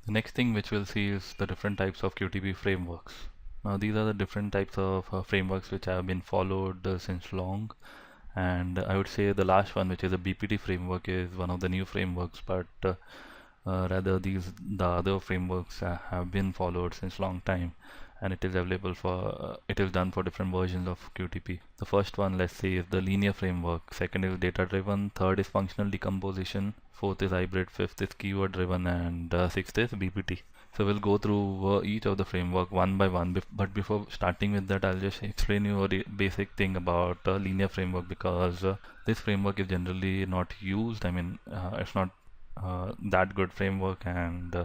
The next thing which we'll see is the different types of QTP frameworks. Now these are the different types of frameworks which have been followed since long, and I would say the last one, which is a BPT framework, is one of the new frameworks, but rather the other frameworks have been followed since long time, and it is available for it is done for different versions of QTP. The first one, let's say, is the linear framework. Second is data driven. Third is functional decomposition. Fourth is hybrid. Fifth is keyword driven, and sixth is BPT. So we'll go through each of the framework one by one. But before starting with that, I'll just explain you a basic thing about linear framework, because this framework is generally not used. I mean, it's not that good framework, and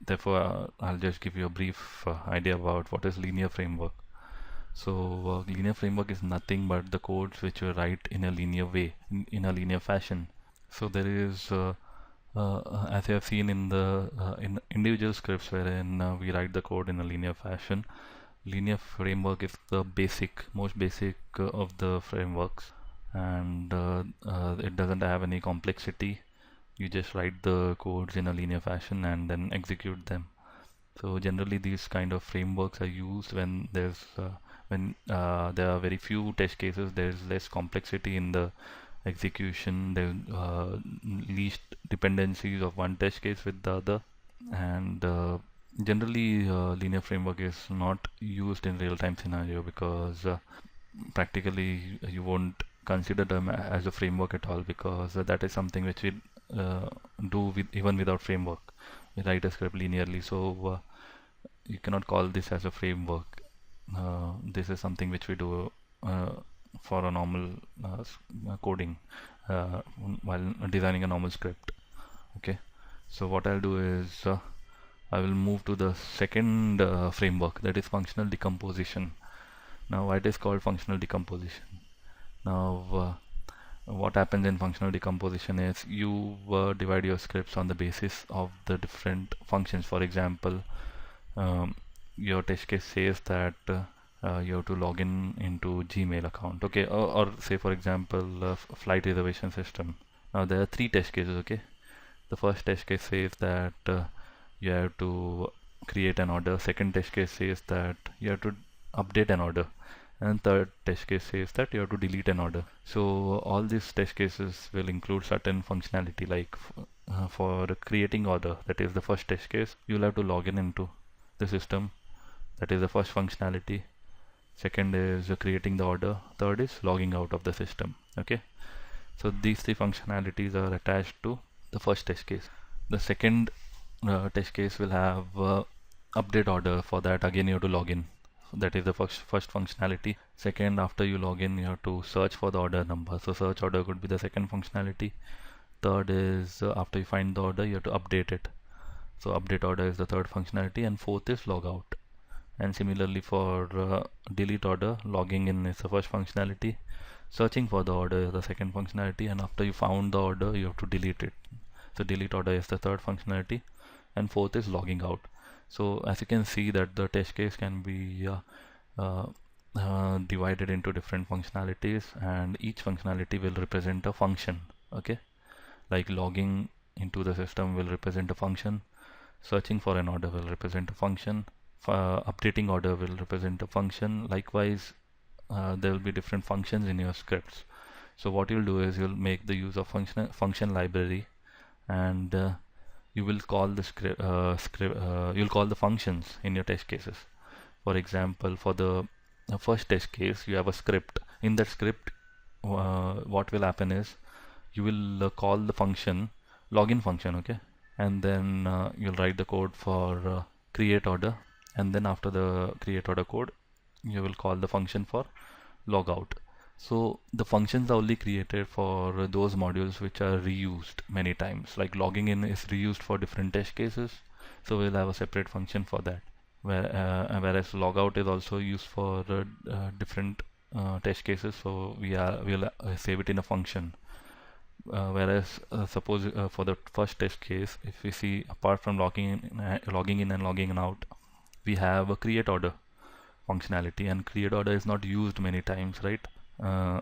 therefore I'll just give you a brief idea about what is linear framework. So linear framework is nothing but the codes which you write in a linear way, in a linear fashion. So there is as you have seen in the in individual scripts wherein we write the code in a linear fashion, linear framework is the most basic of the frameworks, and it doesn't have any complexity. You just write the codes in a linear fashion and then execute them. So generally these kind of frameworks are used when there are very few test cases. There's less complexity in the execution. There's least dependencies of one test case with the other, and generally linear framework is not used in real-time scenario, because practically you won't consider them as a framework at all, because that is something which we do even without framework. We write a script linearly, so you cannot call this as a framework. This is something which we do for a normal coding while designing a normal script. Okay, so what I'll do is I will move to the second framework, that is functional decomposition. Now, why it is called functional decomposition? Now, what happens in functional decomposition is you divide your scripts on the basis of the different functions. For example, your test case says that you have to log into Gmail account, okay, or say for example flight reservation system. Now there are three test cases, okay. The first test case says that you have to create an order. Second test case says that you have to update an order, and third test case says that you have to delete an order. So all these test cases will include certain functionality, like for creating order, that is the first test case, you'll have to log into the system. That is the first functionality. Second is creating the order. Third is logging out of the system. Okay, so these three functionalities are attached to the first test case. The second test case will have update order. For that, again you have to log in. That is the first functionality. Second, after you log in, you have to search for the order number. So search order could be the second functionality. Third is after you find the order, you have to update it. So update order is the third functionality, and fourth is log out. And similarly for delete order, logging in is the first functionality, searching for the order is the second functionality, and after you found the order, you have to delete it. So delete order is the third functionality, and fourth is logging out. So as you can see that the test case can be divided into different functionalities, and each functionality will represent a function. Okay, like logging into the system will represent a function, searching for an order will represent a function, updating order will represent a function. Likewise, there will be different functions in your scripts. So what you'll do is you'll make the use of function library, and you will call the you'll call the functions in your test cases. For example, for the first test case, you have a script. In that script, what will happen is you will call the function login function, okay, and then you'll write the code for create order, and then after the create order code, you will call the function for logout. So the functions are only created for those modules which are reused many times. Like logging in is reused for different test cases, so we'll have a separate function for that. Whereas logout is also used for different test cases, so we'll save it in a function. Whereas suppose for the first test case, if we see, apart from logging in and logging out, we have a create order functionality, and create order is not used many times, right?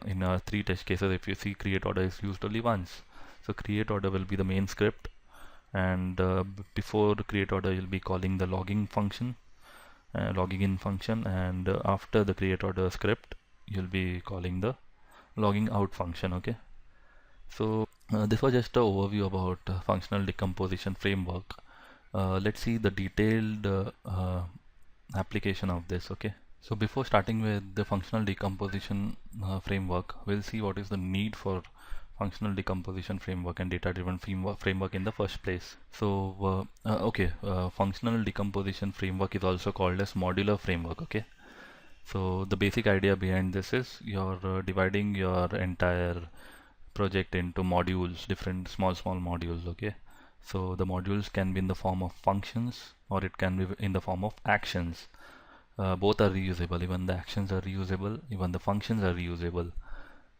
In our three test cases, if you see, create order is used only once. So create order will be the main script, and before the create order you'll be calling the logging function, logging in function, and after the create order script you'll be calling the logging out function. Okay, so this was just an overview about functional decomposition framework. Let's see the detailed application of this. Okay, so before starting with the functional decomposition framework, we'll see what is the need for functional decomposition framework and data-driven framework in the first place. So functional decomposition framework is also called as modular framework. Okay, so the basic idea behind this is you're dividing your entire project into modules, different small modules. Okay, so the modules can be in the form of functions or it can be in the form of actions. Both are reusable. Even the actions are reusable, even the functions are reusable.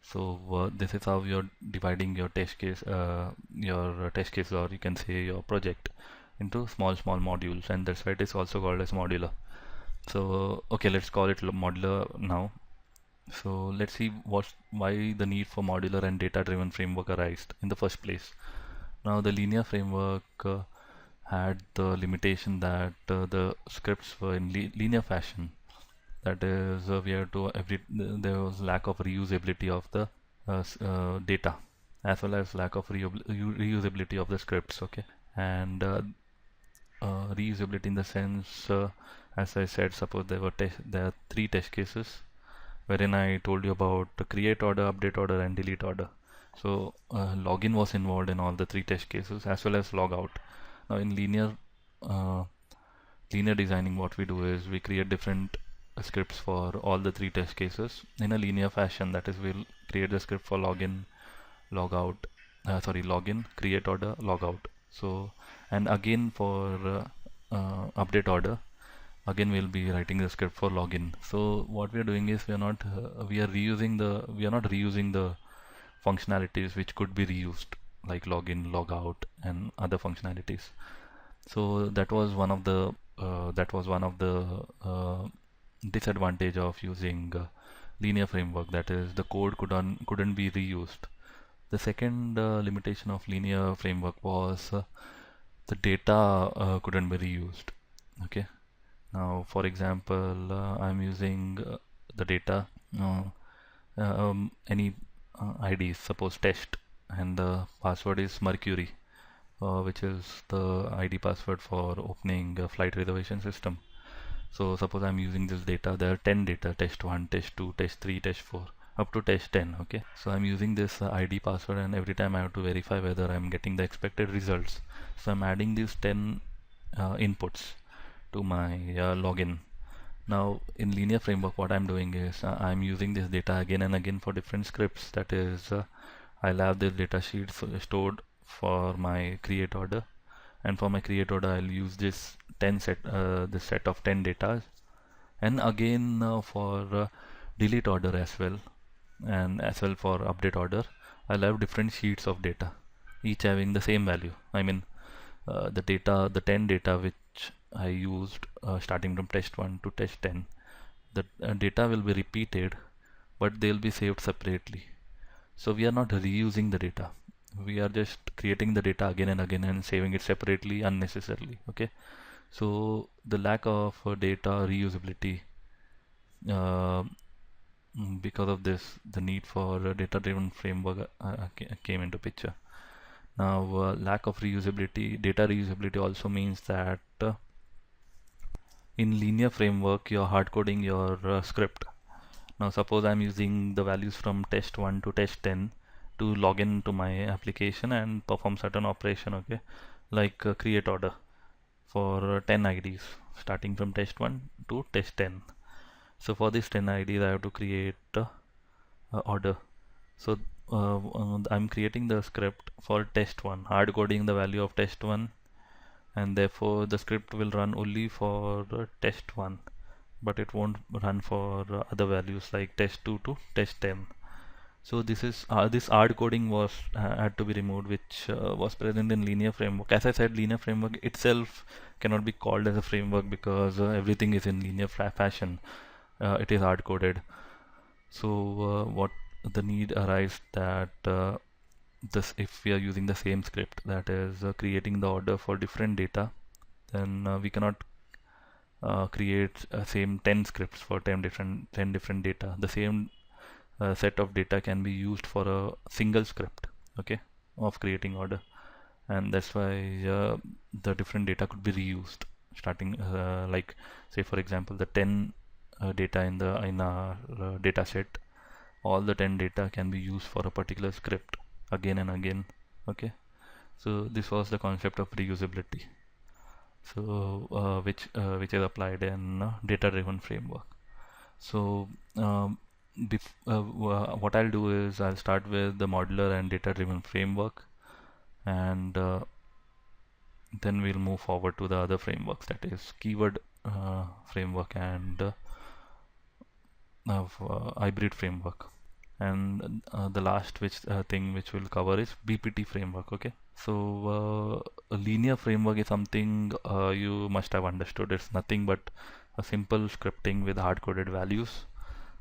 So this is how you're dividing your test case, or you can say your project, into small modules, and that's why it is also called as modular. So okay, let's call it modular now. So let's see why the need for modular and data-driven framework arised in the first place. Now the linear framework had the limitation that the scripts were in linear fashion. That is, there was lack of reusability of the data, as well as lack of reusability of the scripts. Okay, and reusability in the sense, as I said, suppose there are three test cases wherein I told you about the create order, update order, and delete order. So login was involved in all the three test cases, as well as logout. Now in linear designing, what we do is we create different scripts for all the three test cases in a linear fashion. That is, we'll create the script for login, login, create order, logout. So, and again for update order, again we'll be writing the script for login. So what we are doing is we are not reusing the functionalities which could be reused, like login, logout, and other functionalities. So that was one of the disadvantage of using linear framework. That is, the code couldn't be reused. The second limitation of linear framework was the data couldn't be reused. Okay, now for example, I'm using the data, any ID, suppose test, and the password is Mercury, which is the ID password for opening a flight reservation system. So suppose I'm using this data. There are 10 data: test 1, test 2, test 3, test 4, up to test 10. Okay, so I'm using this ID password, and every time I have to verify whether I'm getting the expected results. So I'm adding these 10 inputs to my login. Now in linear framework, what I'm doing is I'm using this data again and again for different scripts. That is, I'll have this data sheet stored for my create order, and for my create order I'll use this this set of 10 data, and again for delete order as well, and as well for update order I'll have different sheets of data, each having the same value. I mean, the 10 data which I used starting from test 1 to test 10, the data will be repeated, but they'll be saved separately. So we are not reusing the data. We are just creating the data again and again and saving it separately unnecessarily. Okay, so the lack of data reusability, uh, because of this, the need for a data-driven framework came into picture. Now, lack of data reusability also means that in linear framework, you're hard coding your script. Now, suppose I'm using the values from test 1 to test 10 to log in to my application and perform certain operation. Okay, like create order for 10 IDs starting from test 1 to test 10. So for this 10 IDs, I have to create order. So I'm creating the script for test 1, hard coding the value of test 1, and therefore the script will run only for test 1, but it won't run for other values like test 2 to test 10. So this hard coding was had to be removed, which was present in linear framework. As I said, linear framework itself cannot be called as a framework because everything is in linear fashion. It is hard coded. So what the need arises that this, if we are using the same script, that is creating the order for different data, then we cannot create same 10 scripts for 10 different data. The same set of data can be used for a single script, okay, of creating order, and that's why the different data could be reused. Starting like, say for example, the 10 data in our data set, all the 10 data can be used for a particular script again and again. Okay, so this was the concept of reusability, so which is applied in data driven framework. So what I'll do is I'll start with the modular and data driven framework, and then we'll move forward to the other frameworks, that is keyword framework and hybrid framework, and the last thing which we'll cover is BPT framework. Okay, so a linear framework is something you must have understood. It's nothing but a simple scripting with hard-coded values,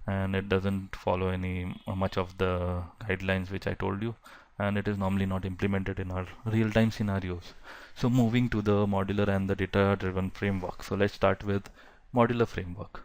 and it doesn't follow any much of the guidelines which I told you, and it is normally not implemented in our real-time scenarios. So moving to the modular and the data-driven framework. So let's start with modular framework.